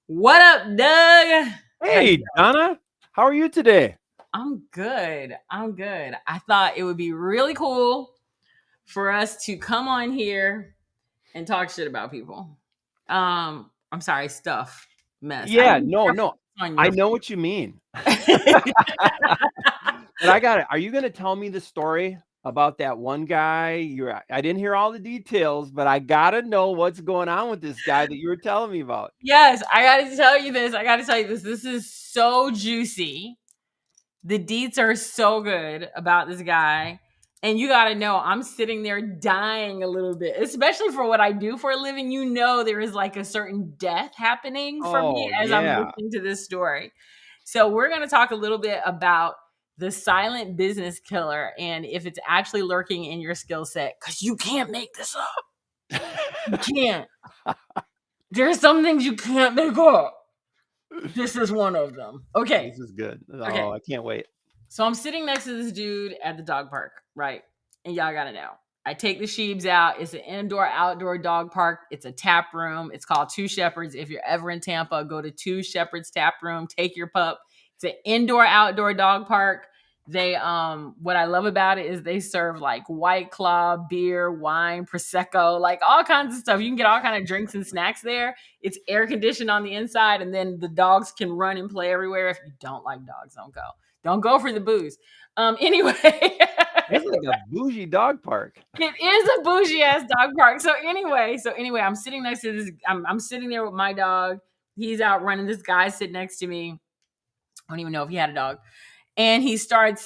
What up, Doug? How you Hey, Donna, how are you today? I'm good. I'm good. I thought it would be really cool for us to come on here and talk shit about people. I'm sorry, stuff, mess. I Yeah, don't no, no, on I your know what you mean. But I got it. Are you going to tell me the story about that one guy? I didn't hear all the details, but I got to know what's going on with this guy that you were telling me about. Yes, I got to tell you this. I got to tell you this. This is so juicy. The deets are so good about this guy. And you got to know, I'm sitting there dying a little bit, especially for what I do for a living. You know, there is like a certain death happening for me Oh, as I'm yeah. listening to this story. So, we're going to talk a little bit about the silent business killer and if it's actually lurking in your skill set, because you can't make this up. You can't. There's some things you can't make up. This is one of them. Okay. This is good. Okay. Oh, I can't wait. So I'm sitting next to this dude at the dog park, right? And y'all gotta know. I take the sheeps out. It's an indoor outdoor dog park. It's a tap room. It's called Two Shepherds. If you're ever in Tampa, go to Two Shepherds tap room. Take your pup. It's an indoor outdoor dog park. They what I love about it is they serve like White Claw, beer, wine, prosecco, like all kinds of stuff. You can get all kind of drinks and snacks there. It's air conditioned on the inside, and then the dogs can run and play everywhere. If you don't like dogs, don't go. Don't go for the booze. Anyway, That's like a bougie dog park. it is a bougie ass dog park. So anyway, I'm sitting next to this. I'm sitting there with my dog. He's out running. This guy sitting next to me. I don't even know if he had a dog. And we start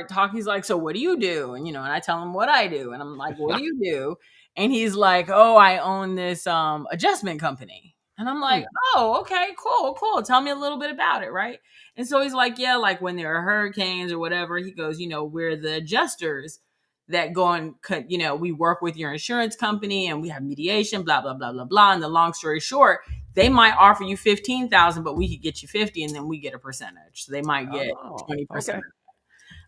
talking. He's like, "So what do you do?" And and I tell him what I do. And I'm like, "What do you do?" And he's like, "Oh, I own this adjustment company." And I'm like, Hmm. "Oh, okay, cool, cool. Tell me a little bit about it, right?" And so he's like, "Yeah, like when there are hurricanes or whatever," he goes, "We're the adjusters that go and we work with your insurance company and we have mediation, blah, blah, blah, blah, blah." And the long story short, they might offer you 15,000, but we could get you 50 and then we get a percentage. So they might get Oh, 20%. okay.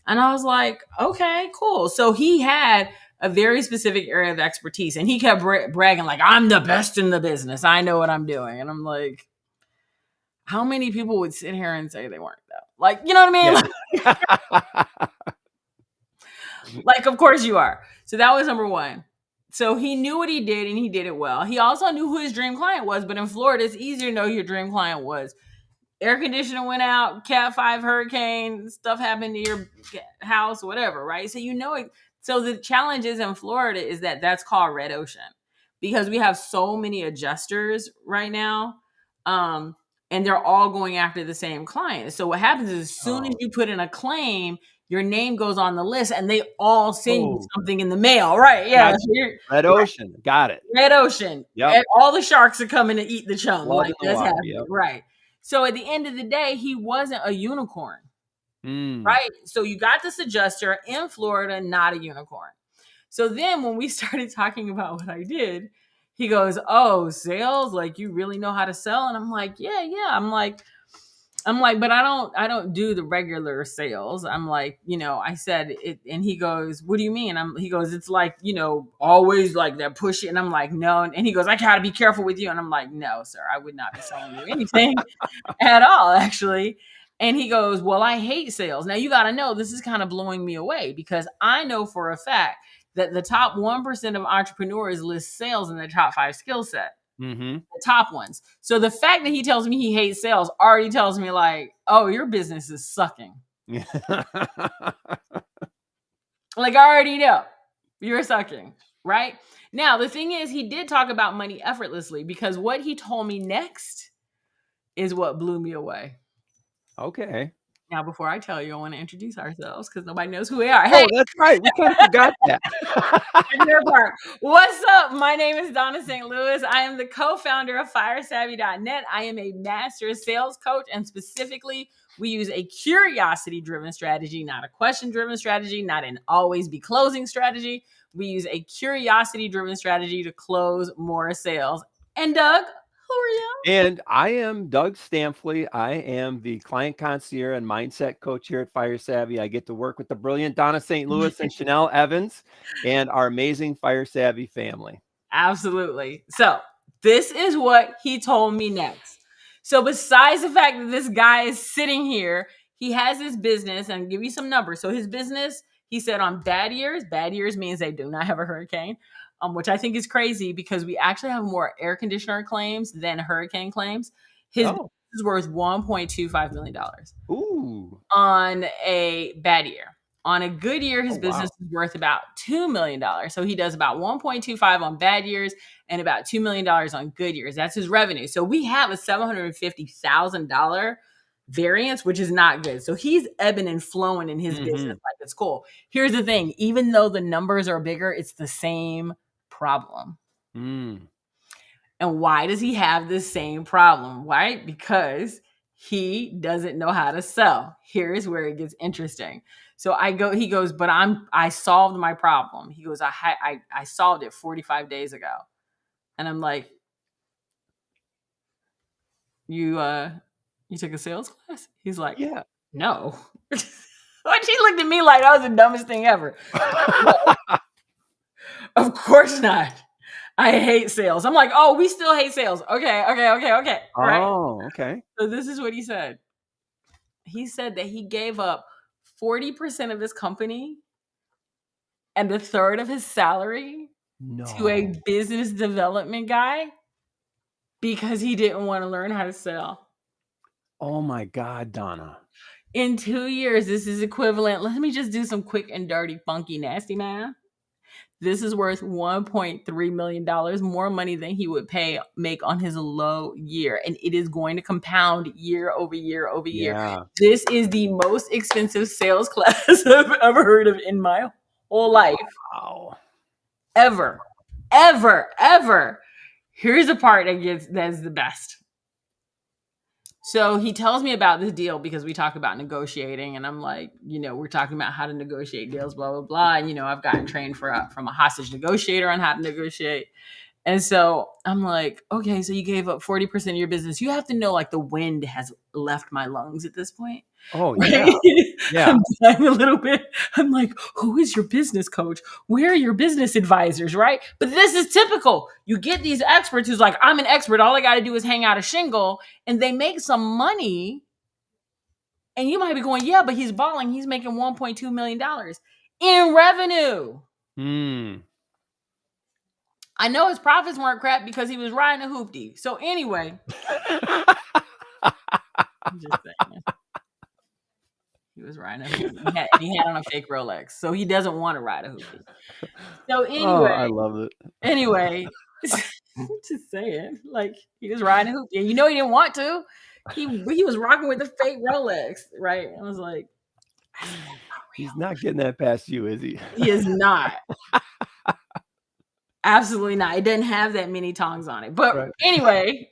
And I was like, okay, cool. So he had a very specific area of expertise and he kept bragging like, "I'm the best in the business. I know what I'm doing." And I'm like, how many people would sit here and say they weren't though? Like, you know what I mean? Yeah. Like, of course you are. So that was number one. So he knew what he did and he did it well. He also knew who his dream client was, but in Florida, it's easier to know who your dream client was. Air conditioner went out, Cat 5 hurricane, stuff happened to your house, whatever, right? So you know it. So the challenge is in Florida is that that's called red ocean because we have so many adjusters right now. And they're all going after the same client. So what happens is as soon as Oh, you put in a claim, your name goes on the list and they all send you oh, something in the mail, right? Yeah. gotcha. Red Ocean. Got it. Red ocean. Yep. All the sharks are coming to eat the chum. Blood Like in the that's water. happening. Yep. Right. So at the end of the day, he wasn't a unicorn. Mm. Right. So you got this adjuster in Florida, not a unicorn. So then when we started talking about what I did, he goes, "Oh, sales, like you really know how to sell?" And I'm like, "Yeah, yeah." I'm like, "But I don't do the regular sales." I'm like, I said it and he goes, "What do you mean?" He goes, "It's like, always like that push it." And I'm like, "No." And he goes, "I gotta be careful with you." And I'm like, "No, sir, I would not be selling you anything at all, actually." And he goes, "Well, I hate sales." Now you gotta know this is kind of blowing me away because I know for a fact that the top 1% of entrepreneurs list sales in their top five skill set, Mm-hmm. the top ones. So the fact that he tells me he hates sales already tells me like, oh, your business is sucking. Like I already know you're sucking, right? Now the thing is, he did talk about money effortlessly because what he told me next is what blew me away. Okay. Now, before I tell you, I want to introduce ourselves because nobody knows who we are. Hey, Oh, that's right. We kind of forgot that. your part. What's up? My name is Donna St. Louis. I am the co-founder of FireSavvy.net. I am a master sales coach, and specifically, we use a curiosity-driven strategy, not a question-driven strategy, not an always be closing strategy. We use a curiosity-driven strategy to close more sales. And Doug, who are you? And I am Doug Stampley. I am the client concierge and mindset coach here at Fire Savvy. I get to work with the brilliant Donna St. Louis and Chanel Evans and our amazing Fire Savvy family. Absolutely. So this is what he told me next. So besides the fact that this guy is sitting here, he has his business, and I'll give you some numbers. So his business, he said, on bad years means they do not have a hurricane, which I think is crazy because we actually have more air conditioner claims than hurricane claims. His business Oh, is worth $1.25 million ooh. on a bad year. On a good year, his Oh, business wow. is worth about $2 million. So he does about 1.25 on bad years and about $2 million on good years. That's his revenue. So we have a $750,000 variance, which is not good. So he's ebbing and flowing in his business Mhm. like it's cool. Here's the thing, even though the numbers are bigger, it's the same problem. Mm. And why does he have the same problem? Why? Because he doesn't know how to sell. Here's where it gets interesting. So he goes, but I solved my problem. He goes, I solved it 45 days ago. And I'm like, you took a sales class? He's like, Yeah. no. But she looked at me like that was the dumbest thing ever. Of course not. I hate sales. I'm like, oh, we still hate sales. Okay. Right. Oh, okay. So this is what he said. He said that he gave up 40% of his company and a third of his salary to a No. business development guy because he didn't want to learn how to sell. Oh my God, Donna. In 2 years, this is equivalent. Let me just do some quick and dirty, funky, nasty math. This is worth $1.3 million more money than he would make on his low year. And it is going to compound year over year over year. Yeah. This is the most expensive sales class I've ever heard of in my whole life. Wow. Ever. Ever. Here's the part that's the best. So he tells me about this deal because we talk about negotiating, and I'm like, we're talking about how to negotiate deals, blah blah blah. And I've gotten trained from a hostage negotiator on how to negotiate. And so I'm like, okay, so you gave up 40% of your business. You have to know, like, the wind has left my lungs at this point. Oh, Right? yeah. Yeah. I'm dying a little bit. I'm like, who is your business coach? Where are your business advisors? Right? But this is typical. You get these experts who's like, I'm an expert. All I got to do is hang out a shingle, and they make some money. And you might be going, yeah, but he's balling. He's making $1.2 million in revenue. Mm. I know his profits weren't crap because he was riding a hoopty. So anyway, I'm just saying. He was riding a hoopty. He had on a fake Rolex. So he doesn't want to ride a hoopty. So Oh, I love it. anyway, just saying. Like, he was riding a hoopty. And he didn't want to. He was rocking with the fake Rolex, right? I was like, that's not real. He's not getting that past you, is he? He is not. Absolutely not. It doesn't have that many tongs on it. But Right. anyway,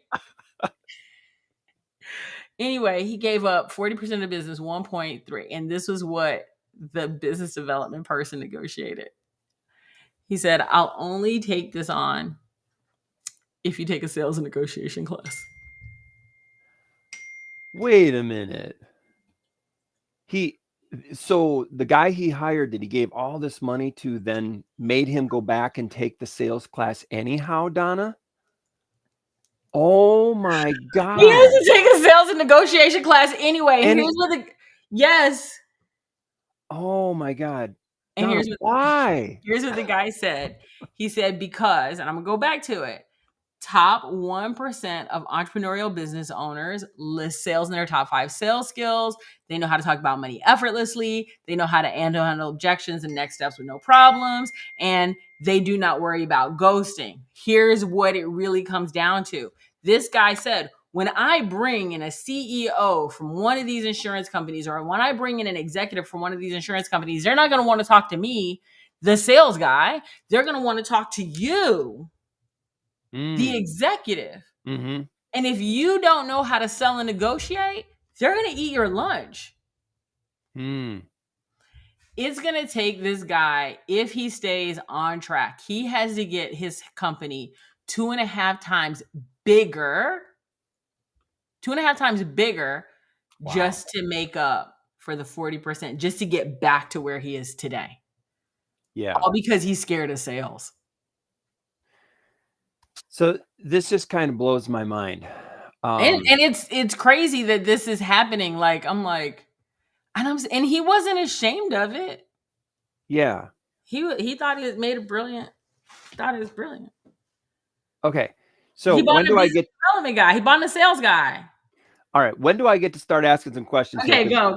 he gave up 40% of business, 1.3. And this was what the business development person negotiated. He said, I'll only take this on if you take a sales and negotiation class. Wait a minute. So the guy he hired that he gave all this money to then made him go back and take the sales class anyhow, Donna? Oh my God. He has to take a sales and negotiation class anyway. And Here's what yes. Oh my God. And Donna, why? Here's what the guy said. He said, because, and I'm gonna go back to it. Top 1% of entrepreneurial business owners list sales in their top 5 sales skills. They know how to talk about money effortlessly. They know how to handle objections and next steps with no problems. And they do not worry about ghosting. Here's what it really comes down to. This guy said, when I bring in a CEO from one of these insurance companies, or when I bring in an executive from one of these insurance companies, they're not going to want to talk to me, the sales guy. They're going to want to talk to you, the executive. Mm-hmm. And if you don't know how to sell and negotiate, they're going to eat your lunch. It's going to take this guy, if he stays on track, he has to get his company 2.5 times bigger, wow, just to make up for the 40%, just to get back to where he is today. Yeah. All because he's scared of sales. So this just kind of blows my mind. And it's crazy that this is happening. Like I'm like, and he wasn't ashamed of it. Yeah. He thought he made it brilliant. Thought it was brilliant. Okay. So He bought when a do I business get development guy. He bought a sales guy. all right, when do I get to start asking some questions here? Okay, go.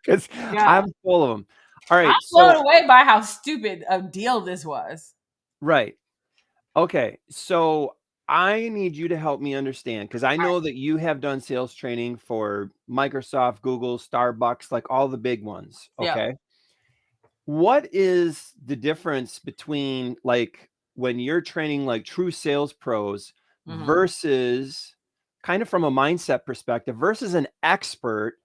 Because Yeah. I'm full of them. All I'm right. blown So, away by how stupid a deal this was. right. Okay. So I need you to help me understand because I know that you have done sales training for Microsoft, Google, Starbucks, like all the big ones. Yeah. Okay. What is the difference between like when you're training like true sales pros Hmm. versus kind of from a mindset perspective versus an expert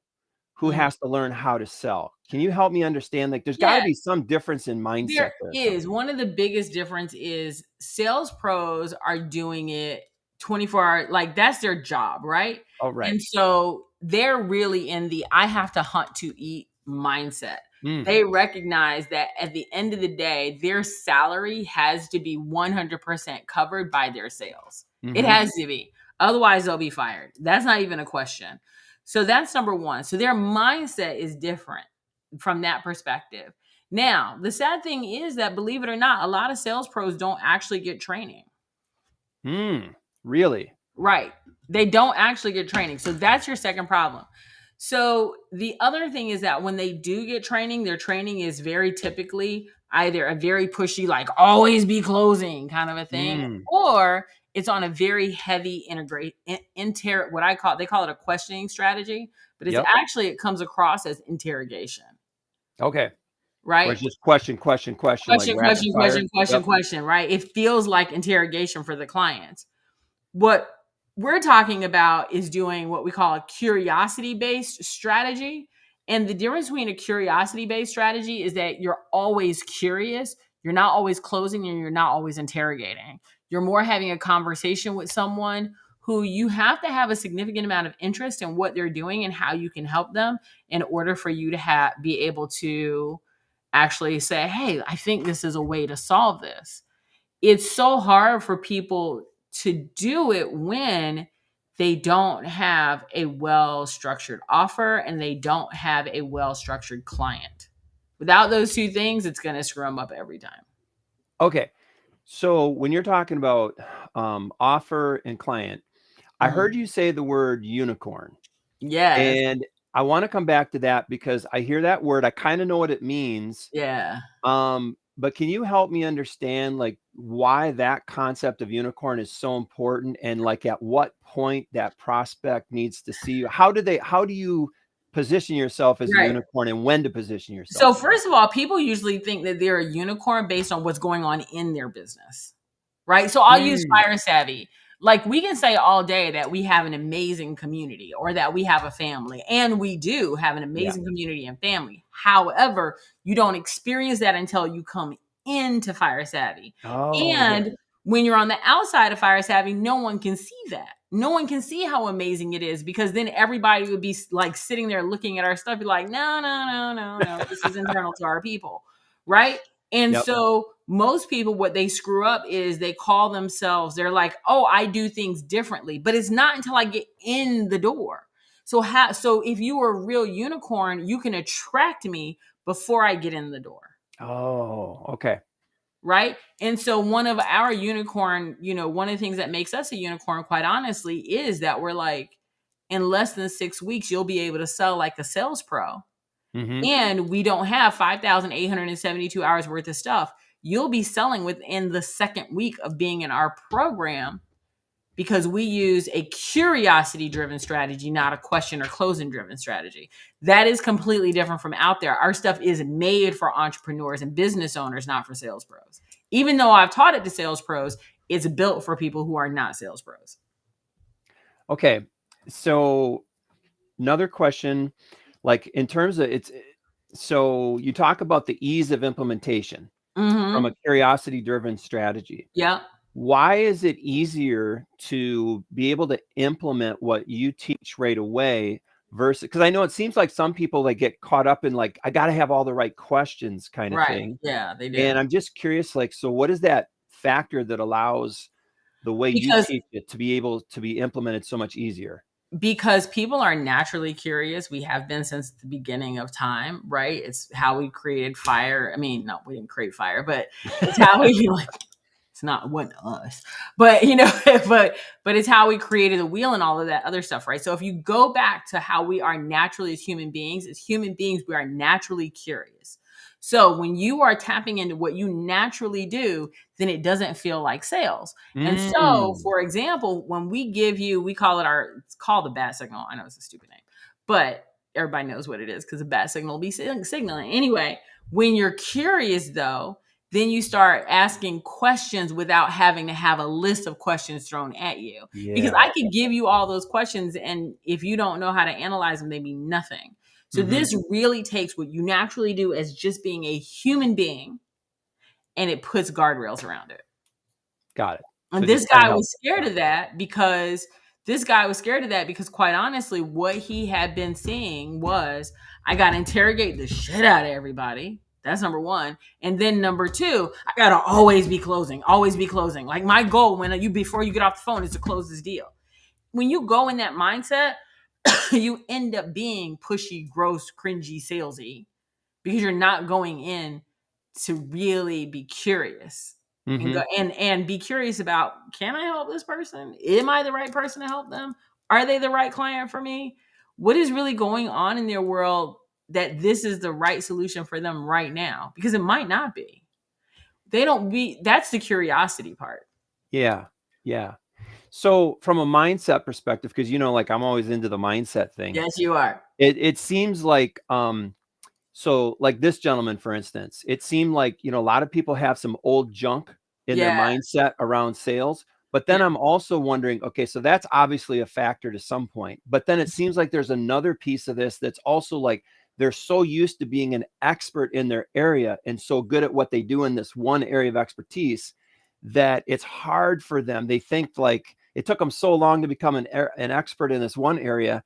who Hmm. has to learn how to sell? Can you help me understand? Like, there's got to Yeah, be some difference in mindset there there. is. One of the biggest difference is sales pros are doing it 24 hour, like that's their job, right? Oh, right. And so they're really in the I have to hunt to eat mindset. Mm, They recognize that at the end of the day, their salary has to be 100% covered by their sales. It hmm. has to be. Otherwise, they'll be fired. That's not even a question. So that's number one. So their mindset is different from that perspective. Now, the sad thing is that, believe it or not, a lot of sales pros don't actually get training. Mm, really? Right. They don't actually get training. So that's your second problem. So the other thing is that when they do get training, their training is very typically either a very pushy, like always be closing kind of a thing, Mm, or it's on a very heavy what I call, they call it a questioning strategy, but it's yep. actually, it comes across as interrogation, Okay. Where right? it's just question, like rapid fire. Yep. Question, right? It feels like interrogation for the client. What we're talking about is doing what we call a curiosity based strategy. And the difference between a curiosity based strategy is that you're always curious, you're not always closing, and you're not always interrogating. You're more having a conversation with someone who you have to have a significant amount of interest in what they're doing and how you can help them in order for you to be able to actually say, hey, I think this is a way to solve this. It's so hard for people to do it when they don't have a well structured offer and they don't have a well structured client. Without those two things, it's going to screw them up every time. Okay. So when you're talking about offer and client, I Mhm. heard you say the word unicorn. Yes. And I want to come back to that because I hear that word. I kind of know what it means. Yeah. But can you help me understand like why that concept of unicorn is so important and like at what point that prospect needs to see you? How do you position yourself as a Right. unicorn and when to position yourself So, as one? first of all, people usually think that they're a unicorn based on what's going on in their business, right? So, I'll use Mm, Fire Savvy. Like, we can say all day that we have an amazing community or that we have a family, and we do have an yeah. amazing community and family. However, you don't experience that until you come into Fire Savvy. Oh, yeah. And when you're on the outside of Fire Savvy, no one can see that. No one can see how amazing it is because then everybody would be like sitting there looking at our stuff, be like, no, this is internal to our people, right? And Yep. so most people, what they screw up is they call themselves, they're like, oh, I do things differently, but it's not until I get in the door. So if you were a real unicorn, you can attract me before I get in the door, Oh, okay. right? And so one of our unicorn, one of the things that makes us a unicorn, quite honestly, is that we're like, in less than 6 weeks, you'll be able to sell like a sales pro. Hmm. And we don't have 5,872 hours worth of stuff. You'll be selling within the second week of being in our program because we use a curiosity driven strategy, not a question or closing driven strategy. That is completely different from out there. Our stuff is made for entrepreneurs and business owners, not for sales pros. Even though I've taught it to sales pros, it's built for people who are not sales pros. Okay. So another question, like in terms of so you talk about the ease of implementation from Mm-hmm. a curiosity driven strategy. Yeah. Why is it easier to be able to implement what you teach right away versus because I know it seems like some people like get caught up in like I got to have all the right questions kind of Right. thing. Yeah, they do. And I'm just curious, like, so what is that factor that allows the way you because teach it to be able to be implemented so much easier? because people are naturally curious. We have been since the beginning of time, right? It's how we created fire. I mean, no, we didn't create fire, but it's how we like it's not what us, but but it's how we created the wheel and all of that other stuff, right? So if you go back to how we are naturally as human beings, we are naturally curious. So when you are tapping into what you naturally do, then it doesn't feel like sales. And so, Mm. for example, when we give you, it's called the bat signal. I know it's a stupid name, but everybody knows what it is because a bat signal will be signaling. Anyway, when you're curious though, then you start asking questions without having to have a list of questions thrown at you. Because Yeah. I could give you all those questions, and if you don't know how to analyze them, they mean nothing. So Mhm. this really takes what you naturally do as just being a human being, and it puts guardrails around it. Got it. So And just try to help. this guy was scared of that because quite honestly, what he had been seeing was I got to interrogate the shit out of everybody. That's number one. And then number two, I got to always be closing, always be closing. Like my goal before you get off the phone is to close this deal. When you go in that mindset, you end up being pushy, gross, cringy, salesy because you're not going in to really be curious and go Mhm. and be curious about, can I help this person? Am I the right person to help them? Are they the right client for me? What is really going on in their world that this is the right solution for them right now? Because it might not be. That's the curiosity part. Yeah. Yeah. So from a mindset perspective, because like I'm always into the mindset thing. Yes, you are. It seems like so like this gentleman, for instance, it seemed like a lot of people have some old junk in their Yeah. mindset around sales. But Yeah. then I'm also wondering, okay, so that's obviously a factor to some point. But then it seems like there's another piece of this that's also like they're so used to being an expert in their area and so good at what they do in this one area of expertise that it's hard for them. They think like it took them so long to become an expert in this one area,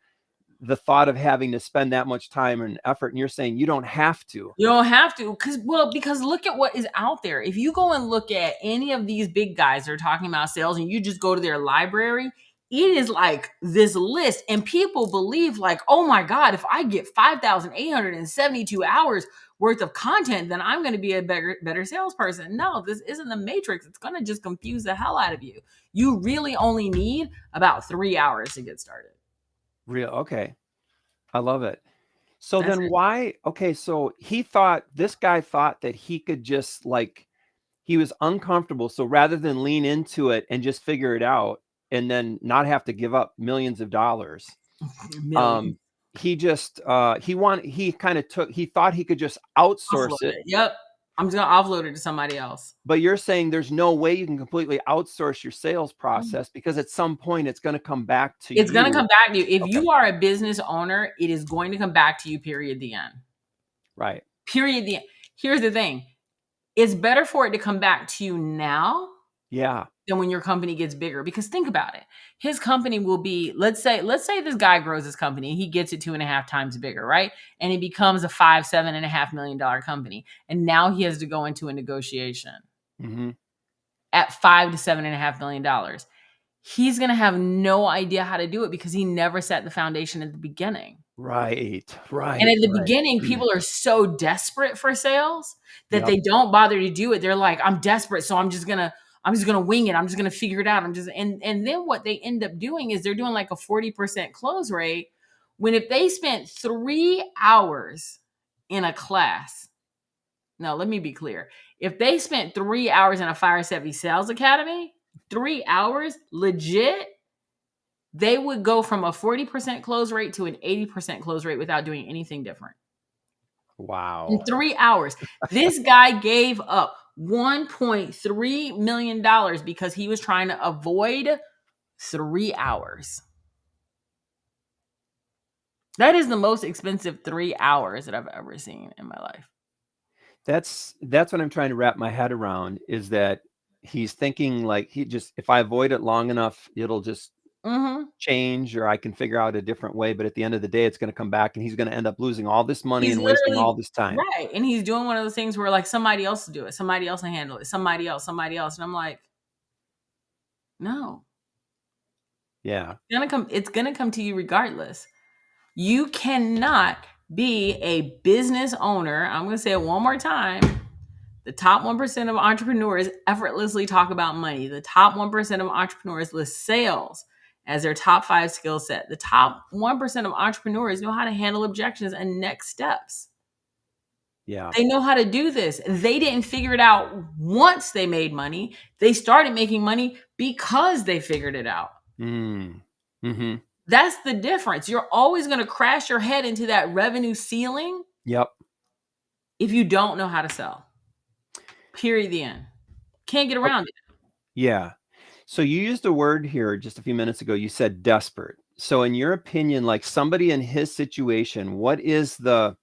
the thought of having to spend that much time and effort. And you're saying you don't have to. You don't have to, because look at what is out there. If you go and look at any of these big guys that are talking about sales and you just go to their library, it is like this list, and people believe like, oh my God, if I get 5,872 hours worth of content, then I'm going to be a better salesperson. No, this isn't the matrix. It's going to just confuse the hell out of you. You really only need about 3 hours to get started. Real. Okay. I love it. So That's then it. why? Okay. So this guy thought that he could just like, he was uncomfortable. So rather than lean into it and just figure it out and then not have to give up millions of dollars, Millions. he just, he thought he could just outsource Offload it. it. Yep. I'm just going to offload it to somebody else. But you're saying there's no way you can completely outsource your sales process because at some point it's going to come back to It's going to you. come back to you. If Okay. you are a business owner, it is going to come back to you, period, the end. Right. Period, the end. Here's the thing. It's better for it to come back to you now Yeah. than when your company gets bigger. Because think about it. His company will be, let's say this guy grows his company. He gets it 2.5 times bigger, right? And it becomes a $7.5 million company. And now he has to go into a negotiation Mm-hmm. at $5 to $7.5 million. He's going to have no idea how to do it because he never set the foundation at the beginning. Right. Right. And at the right. beginning, people are so desperate for sales that Yep. they don't bother to do it. They're like, I'm desperate, so I'm just gonna wing it. I'm just gonna figure it out. And then what they end up doing is they're doing like a 40% close rate. When if they spent 3 hours in a class, no, let me be clear. If they spent 3 hours in a Fire Savvy Sales Academy, 3 hours legit, they would go from a 40% close rate to an 80% close rate without doing anything different. Wow. In 3 hours. This guy gave up $1.3 million because he was trying to avoid 3 hours. That is the most expensive 3 hours that I've ever seen in my life. That's what I'm trying to wrap my head around is that he's thinking like if I avoid it long enough, it'll just change or I can figure out a different way. But at the end of the day, it's going to come back and he's going to end up losing all this money He's and wasting literally all this time. right. And he's doing one of those things where like somebody else will do it. Somebody else will handle it. Somebody else. And I'm like, No. Yeah. It's gonna come to you regardless. You cannot be a business owner. I'm gonna say it one more time. The top 1% of entrepreneurs effortlessly talk about money. The top 1% of entrepreneurs list sales as their top 5 skill set. The top 1% of entrepreneurs know how to handle objections and next steps. Yeah. They know how to do this. They didn't figure it out once they made money. They started making money because they figured it out. Mm-hmm. That's the difference. You're always going to crash your head into that revenue ceiling Yep. if you don't know how to sell. Period. The end. Can't get around it. Yeah. So you used a word here just a few minutes ago. You said desperate. So in your opinion, like somebody in his situation, what's that,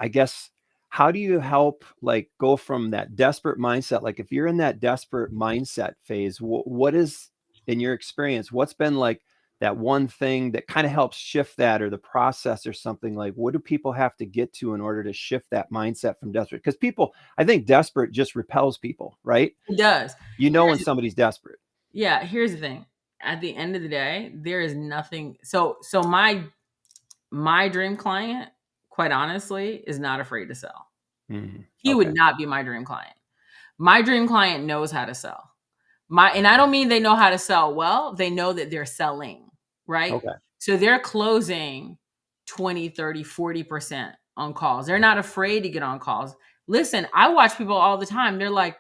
I guess, how do you help like go from that desperate mindset? Like if you're in that desperate mindset phase, what is, in your experience, what's been like that one thing that kind of helps shift that, or the process or something? Like what do people have to get to in order to shift that mindset from desperate? Because people, I think desperate just repels people, right? It does. You know when somebody's desperate. Yeah, here's the thing. At the end of the day, there is nothing. So my dream client, quite honestly, is not afraid to sell. He would not be my dream client. My dream client knows how to sell. And I don't mean they know how to sell well. They know that they're selling, right? Okay. So they're closing 20, 30, 40% on calls. They're not afraid to get on calls. Listen, I watch people all the time. They're like,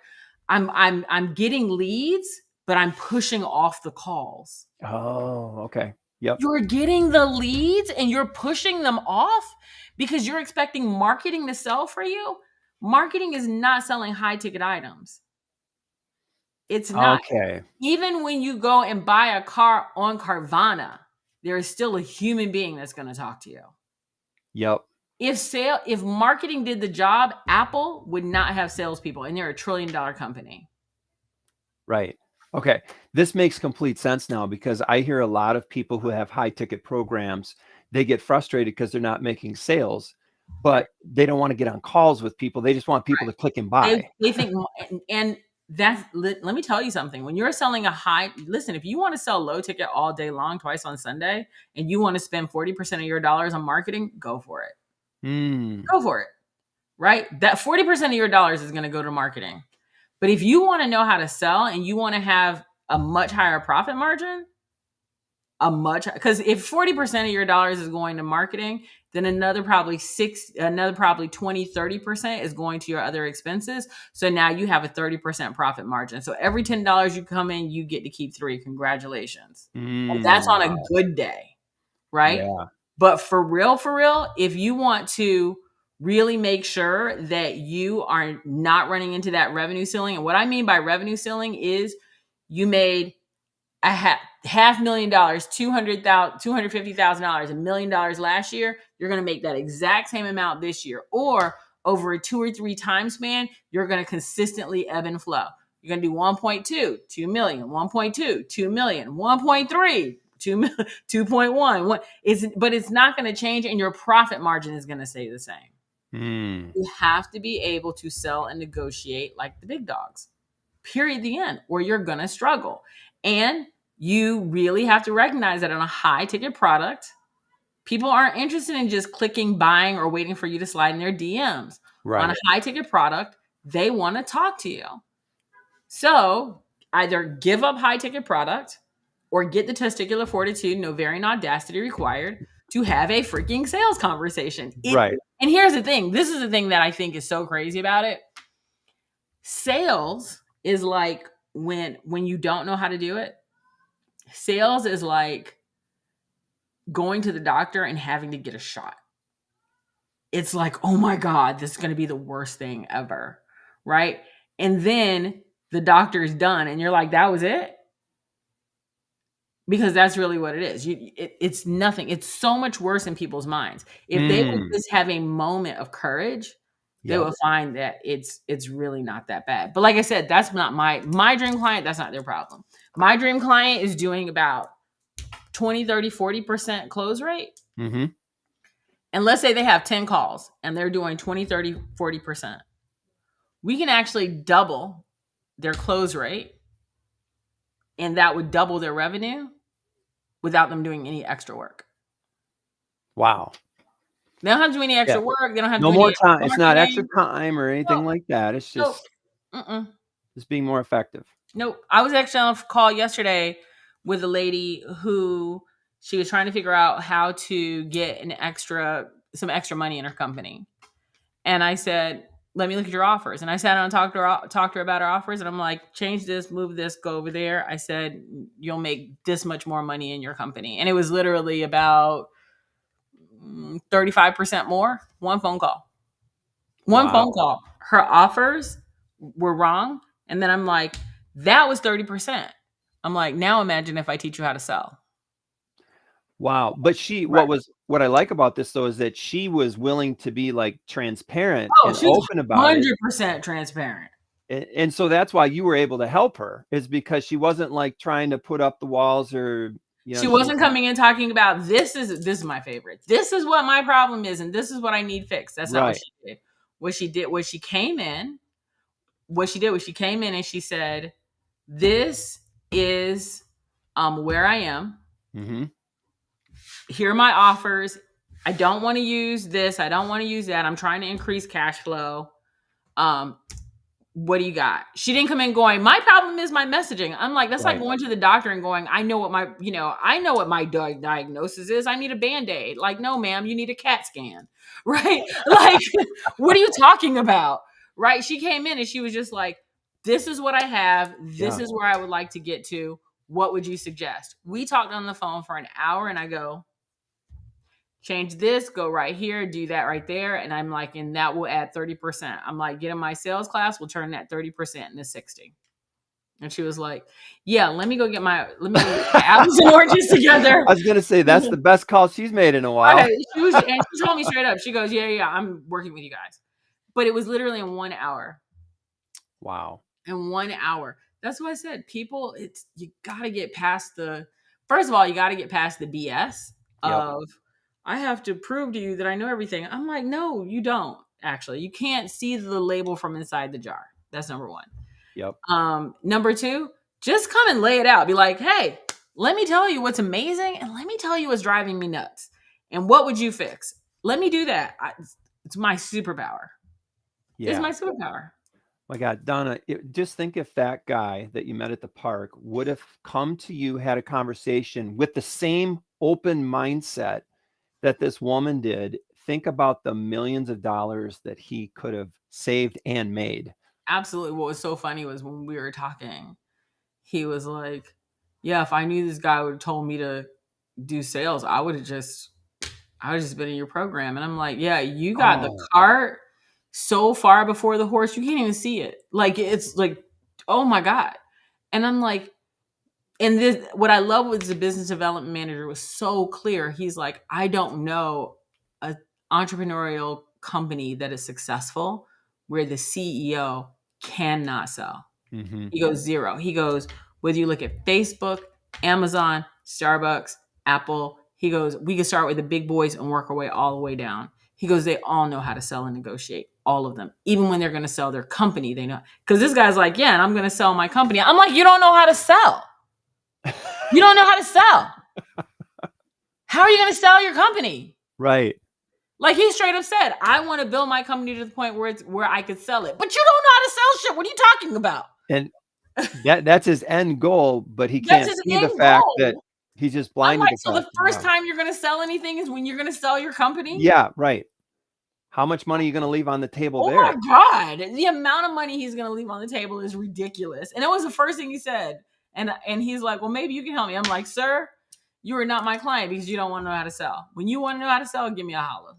I'm getting leads, but I'm pushing off the calls. Oh, okay. Yep. You're getting the leads and you're pushing them off because you're expecting marketing to sell for you. Marketing is not selling high ticket items. It's not. Okay. Even when you go and buy a car on Carvana, there is still a human being that's going to talk to you. Yep. If marketing did the job, Apple would not have salespeople, and they're a $1 trillion company. Right. Okay. This makes complete sense now, because I hear a lot of people who have high ticket programs, they get frustrated because they're not making sales, but they don't want to get on calls with people. They just want people to click and buy. They think, and let me tell you something. When you're selling listen, if you want to sell low ticket all day long, twice on Sunday, and you want to spend 40% of your dollars on marketing, go for it. Go for it. Right? That 40% of your dollars is going to go to marketing. But if you want to know how to sell and you want to have a much higher profit margin, because if 40% of your dollars is going to marketing, then another probably 20, 30% is going to your other expenses. So now you have a 30% profit margin. So every $10 you come in, you get to keep $3. Congratulations. And that's on a good day, right? Yeah. But for real, if you want to really make sure that you are not running into that revenue ceiling, and what I mean by revenue ceiling is you made $500,000, $250,000, $1 million last year, you're going to make that exact same amount this year. Or over a 2 or 3 time span, you're going to consistently ebb and flow. You're going to do 1.2, 2 million, 1.2, 2 million, 1.3, 2.1. But it's not going to change, and your profit margin is going to stay the same. You have to be able to sell and negotiate like the big dogs. Period. The end. Or you're going to struggle. And you really have to recognize that on a high ticket product, people aren't interested in just clicking, buying, or waiting for you to slide in their DMs. Right. On a high ticket product, they want to talk to you. So either give up high ticket product or get the testicular fortitude, no varying audacity required to have a freaking sales conversation. Right. And here's the thing. This is the thing that I think is so crazy about it. Sales is like when you don't know how to do it. Sales is like going to the doctor and having to get a shot. It's like, oh my God, this is going to be the worst thing ever. Right? And then the doctor is done and you're like, that was it? Because that's really what it is. It's nothing. It's so much worse in people's minds. If they would just have a moment of courage, they will find that it's really not that bad. But like I said, that's not my dream client. That's not their problem. My dream client is doing about 20, 30, 40% close rate. And let's say they have 10 calls and they're doing 20, 30, 40%. We can actually double their close rate and that would double their revenue without them doing any extra work. Wow. They don't have to do any extra Yeah. work. They don't have to No do any more extra time. It's not extra marketing. time or anything Nope. like that. It's Nope. just being more effective. Nope. I was actually on a call yesterday with a lady who she was trying to figure out how to get some extra money in her company. And I said, let me look at your offers. And I sat down and talked to her about her offers. And I'm like, change this, move this, go over there. I said, you'll make this much more money in your company. And it was literally about 35% more. One phone call. One Wow. phone call. Her offers were wrong. And then I'm like, that was 30%. I'm like, now imagine if I teach you how to sell. Wow. But Right. what I like about this though is that she was willing to be like transparent Oh, and she's open about it. 100% transparent. And so that's why you were able to help her, is because she wasn't like trying to put up the walls, or She she was wasn't coming in talking about this is my favorite. This is what my problem is, and this is what I need fixed. That's not what right. she did. What she came in, what she did was she came in and she said, this is where I am. Mm-hmm. Here are my offers. I don't want to use this. I don't want to use that. I'm trying to increase cash flow. What do you got? She didn't come in going, my problem is my messaging. I'm like, that's like Right. going to the doctor and going, I know what my diagnosis is. I need a Band-Aid. Like, no, ma'am, you need a CAT scan. Right? Like, what are you talking about? Right? She came in and she was just like, this is what I have. This Yeah. is where I would like to get to. What would you suggest? We talked on the phone for an hour and I go, change this, go right here, do that right there. And I'm like, and that will add 30%. I'm like, get in my sales class, we'll turn that 30% into 60. And she was like, yeah, let me go get apples and oranges together. I was gonna say that's the best call she's made in a while. Right. And she told me straight up, she goes, yeah, I'm working with you guys. But it was literally in 1 hour. Wow. In 1 hour. That's what I said. People, you gotta get past first of all, you gotta get past the BS of I have to prove to you that I know everything. I'm like, no, you don't. Actually, you can't see the label from inside the jar. That's number one. Yep. Number two, just come and lay it out. Be like, hey, let me tell you what's amazing, and let me tell you what's driving me nuts. And what would you fix? Let me do that. It's my superpower. Yeah. It's my superpower. My God, Donna, just think if that guy that you met at the park would have come to you, had a conversation with the same open mindset that this woman did. Think about the millions of dollars that he could have saved and made. Absolutely. What was so funny was when we were talking, he was like, yeah, if I knew this guy would have told me to do sales, I would have just been in your program. And I'm like, yeah, you got the cart so far before the horse, you can't even see it. Like, it's like, oh my God. And I'm like, and this, what I love was the business development manager was so clear. He's like, I don't know an entrepreneurial company that is successful where the CEO cannot sell. Mm-hmm. He goes zero. He goes, whether you look at Facebook, Amazon, Starbucks, Apple, he goes, we can start with the big boys and work our way all the way down. He goes, they all know how to sell and negotiate, all of them. Even when they're going to sell their company, they know. Because this guy's like, yeah, and I'm going to sell my company. I'm like, you don't know how to sell. You don't know how to sell. How are you going to sell your company? Right. Like he straight up said, I want to build my company to the point where I could sell it. But you don't know how to sell shit. What are you talking about? And that's his end goal, but he can't see the fact that he's just blinded. Like, so the first time you're going to sell anything is when you're going to sell your company? Yeah, right. How much money are you going to leave on the table there? Oh my God. The amount of money he's going to leave on the table is ridiculous. And it was the first thing he said. And he's like, well, maybe you can help me. I'm like, sir, you are not my client because you don't want to know how to sell. When you want to know how to sell, give me a holler.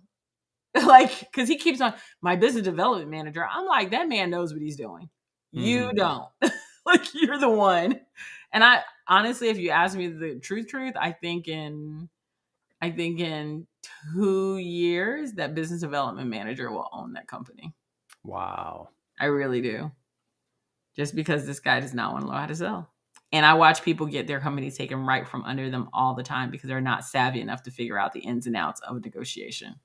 Like, because he keeps on, my business development manager. I'm like, that man knows what he's doing. You don't. Like, you're the one. And I honestly, if you ask me the truth, I think in 2 years, that business development manager will own that company. Wow. I really do. Just because this guy does not want to know how to sell. And I watch people get their companies taken right from under them all the time because they're not savvy enough to figure out the ins and outs of a negotiation.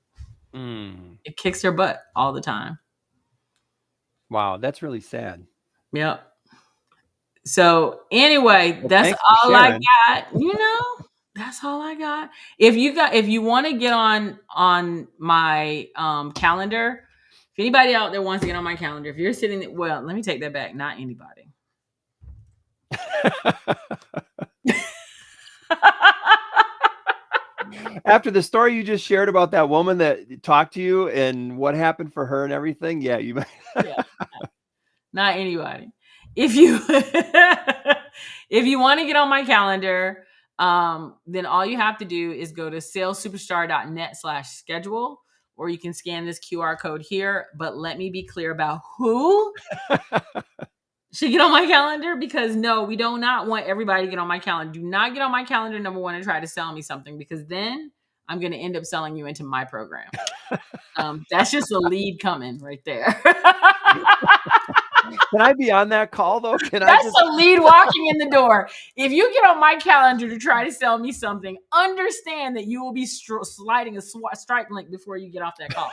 It kicks their butt all the time. Wow, that's really sad. Yep. So anyway, Well, that's thanks for all I sharing. got. That's all I got. If you want to get on my calendar, if anybody out there wants to get on my calendar, if you're sitting, well, let me take that back. Not anybody. After the story you just shared about that woman that talked to you and what happened for her and everything, yeah, you might. Yeah, not anybody. If you if you want to get on my calendar, then all you have to do is go to salessuperstar.net/schedule, or you can scan this QR code here. But let me be clear about who should get on my calendar, because no, we do not want everybody to get on my calendar. Do not get on my calendar, number one, and try to sell me something, because then I'm going to end up selling you into my program. That's just a lead coming right there. Can I be on that call though? That's a lead walking in the door. If you get on my calendar to try to sell me something, understand that you will be sliding a Stripe link before you get off that call.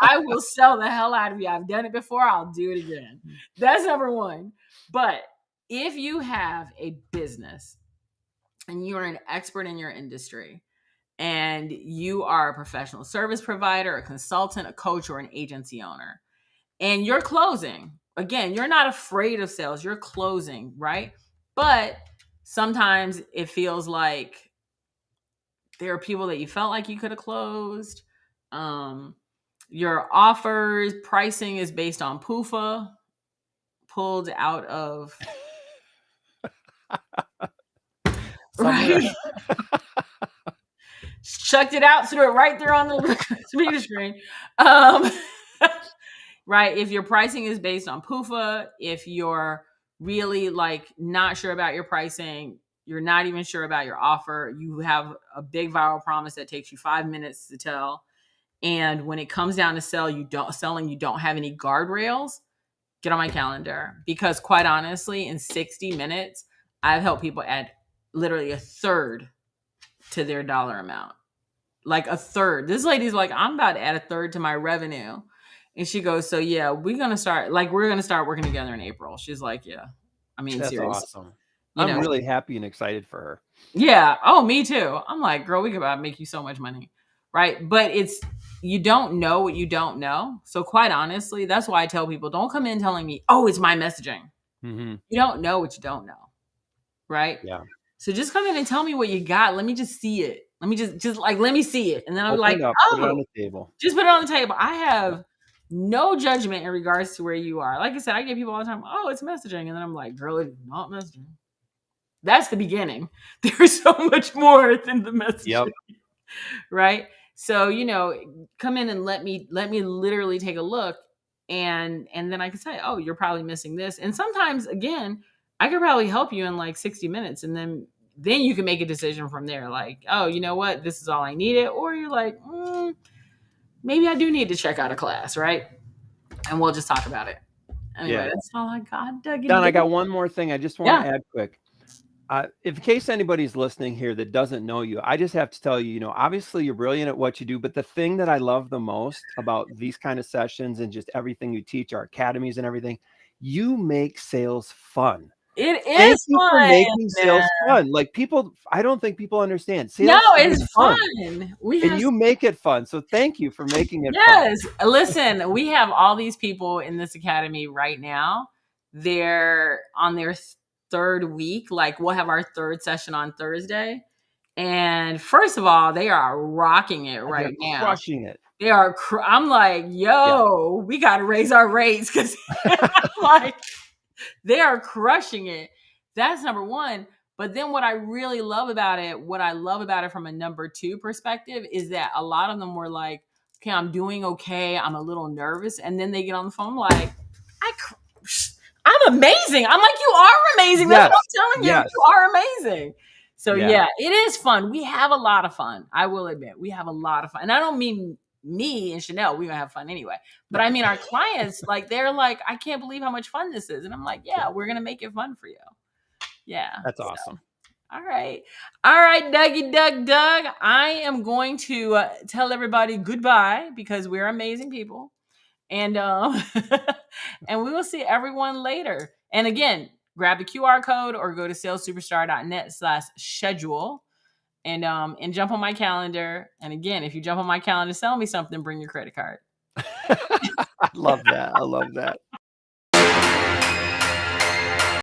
I will sell the hell out of you. I've done it before. I'll do it again. That's number one. But if you have a business and you're an expert in your industry, and you are a professional service provider, a consultant, a coach, or an agency owner, and you're closing, again, you're not afraid of sales, you're closing, right? But sometimes it feels like there are people that you felt like you could have closed. Your offers pricing is based on PUFA, pulled out of right. Chucked it out, threw it right there on the computer screen. Right. If your pricing is based on PUFA, if you're really like not sure about your pricing, you're not even sure about your offer, you have a big viral promise that takes you 5 minutes to tell, and when it comes down to selling, you don't have any guardrails, get on my calendar, because quite honestly, in 60 minutes, I've helped people add literally a third to their dollar amount. Like a third. This lady's like, I'm about to add a third to my revenue. And she goes, so yeah, we're going to start working together in April. She's like, yeah, I mean, That's seriously. awesome. I'm really happy and excited for her. Yeah. Oh, me too. I'm like, girl, we could make you so much money. Right. But you don't know what you don't know. So quite honestly, that's why I tell people, don't come in telling me, oh, it's my messaging. Mm-hmm. You don't know what you don't know. Right. Yeah. So just come in and tell me what you got. Let me just see it. Let me just like, let me see it. And then I'm like, put it on the table. Just put it on the table. I have no judgment in regards to where you are. Like I said, I get people all the time, oh, it's messaging. And then I'm like, girl, it's not messaging. That's the beginning. There's so much more than the messaging. Yep. Right? So, come in and let me literally take a look. And then I can say, oh, you're probably missing this. And sometimes, again, I could probably help you in like 60 minutes. And then you can make a decision from there. Like, oh, you know what? This is all I needed. Or you're like, maybe I do need to check out a class, right? And we'll just talk about it. Anyway, that's all I got. Don, I got one more thing I just want to add quick. In case anybody's listening here that doesn't know you, I just have to tell you, obviously you're brilliant at what you do, but the thing that I love the most about these kind of sessions and just everything you teach, our academies and everything, you make sales fun. It is fun. For making sales fun. Like I don't think people understand. Sales it's fun. And you make it fun. So thank you for making it fun. Yes. Listen, we have all these people in this academy right now. They're on their third week. Like we'll have our third session on Thursday. And first of all, they are rocking it right now. Crushing it. They are. I'm like, yo, we got to raise our rates, because like, they are crushing it. That's number one. But then what I really love about it, from a number two perspective, is that a lot of them were like, okay, I'm doing okay. I'm a little nervous. And then they get on the phone like, I'm amazing. I'm like, you are amazing. That's what I'm telling you. Yes. You are amazing. So yeah, it is fun. We have a lot of fun. I will admit, we have a lot of fun. And I don't mean me and Chanel, we're gonna have fun anyway. But I mean our clients, like they're like, I can't believe how much fun this is. And I'm like, yeah, we're gonna make it fun for you. Yeah. That's awesome. All right, Dougie Doug. I am going to tell everybody goodbye, because we're amazing people. And and we will see everyone later. And again, grab the QR code or go to salessuperstar.net/schedule and jump on my calendar. And again, if you jump on my calendar, sell me something, bring your credit card. I love that. I love that.